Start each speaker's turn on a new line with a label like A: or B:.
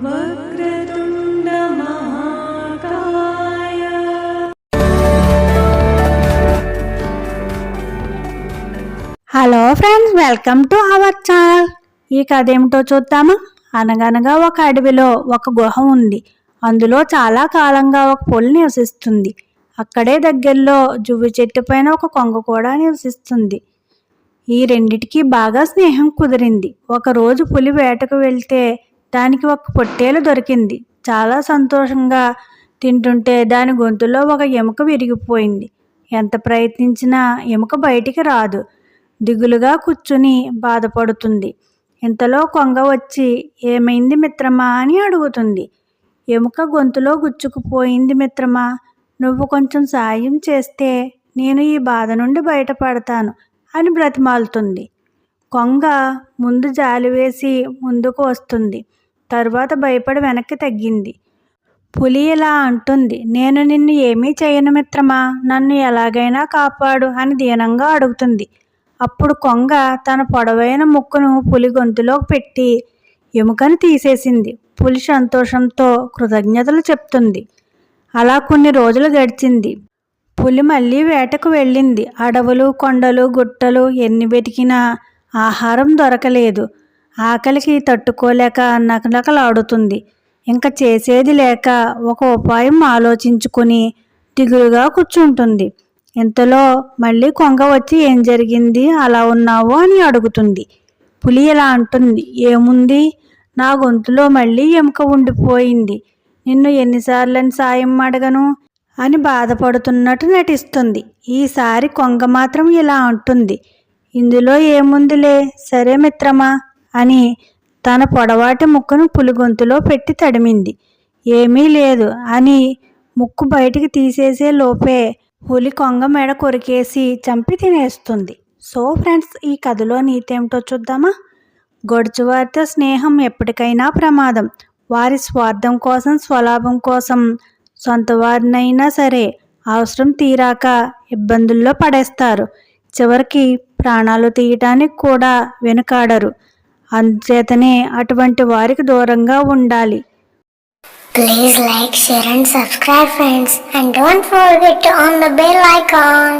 A: వక్రతుండ మహాకాయ. Hello friends, welcome to our channel. ఈ కథ ఏమిటో చూద్దామా. అనగనగా ఒక అడవిలో ఒక గుహ ఉంది. అందులో చాలా కాలంగా ఒక పులి నివసిస్తుంది. అక్కడే దగ్గరలో జువ్వి చెట్టు పైన ఒక కొంగ కూడా నివసిస్తుంది. ఈ రెండిటికి బాగా స్నేహం కుదిరింది. ఒకరోజు పులి వేటకు వెళ్తే దానికి ఒక పొట్టేలు దొరికింది. చాలా సంతోషంగా తింటుంటే దాని గొంతులో ఒక ఎముక విరిగిపోయింది. ఎంత ప్రయత్నించినా ఎముక బయటికి రాదు. దిగులుగా కూర్చుని బాధపడుతుంది. ఇంతలో కొంగ వచ్చి, ఏమైంది మిత్రమా అని అడుగుతుంది. ఎముక గొంతులో గుచ్చుకుపోయింది మిత్రమా, నువ్వు కొంచెం సాయం చేస్తే నేను ఈ బాధ నుండి బయటపడతాను అని బ్రతిమాలుతుంది. కొంగ ముందు జాలి వేసి ముందుకు వస్తుంది. తరువాత భయపడి వెనక్కి తగ్గింది. పులి ఇలా అంటుంది, నేను నిన్ను ఏమీ చేయను మిత్రమా, నన్ను ఎలాగైనా కాపాడు అని దీనంగా అడుగుతుంది. అప్పుడు కొంగ తన పొడవైన ముక్కును పులి గొంతులో పెట్టి ఎముకను తీసేసింది. పులి సంతోషంతో కృతజ్ఞతలు చెప్తుంది. అలా కొన్ని రోజులు గడిచింది. పులి మళ్ళీ వేటకు వెళ్ళింది. అడవులు, కొండలు, గుట్టలు ఎన్ని వెతికినా ఆహారం దొరకలేదు. ఆకలికి తట్టుకోలేక నకనకలాడుతుంది. ఇంకా చేసేది లేక ఒక ఉపాయం ఆలోచించుకుని దిగులుగా కూర్చుంటుంది. ఇంతలో మళ్ళీ కొంగ వచ్చి, ఏం జరిగింది, అలా ఉన్నావు అని అడుగుతుంది. పులి ఇలా అంటుంది, ఏముంది, నా గొంతులో మళ్ళీ ఎముక ఉండిపోయింది. నిన్ను ఎన్నిసార్లని సాయం అడగను అని బాధపడుతున్నట్టు నటిస్తుంది. ఈసారి కొంగ మాత్రం ఇలా అంటుంది, ఇందులో ఏముందిలే, సరే మిత్రమా అని తన పొడవాటి ముక్కును పులి గొంతులో పెట్టి తడిమింది. ఏమీ లేదు అని ముక్కు బయటికి తీసేసే లోపే పులి కొంగ మెడ కొరికేసి చంపి తినేస్తుంది. సో ఫ్రెండ్స్, ఈ కథలో నీతి ఏమిటో చూద్దామా. గొడుచువారితో స్నేహం ఎప్పటికైనా ప్రమాదం. వారి స్వార్థం కోసం, స్వలాభం కోసం సొంత వారినైనా సరే అవసరం తీరాక ఇబ్బందుల్లో పడేస్తారు. చివరికి ప్రాణాలు తీయటానికి కూడా వెనుకాడరు. అందుచేతనే అటువంటి వారికి దూరంగా ఉండాలి.
B: Please like, share and subscribe friends, and don't forget to on the bell icon.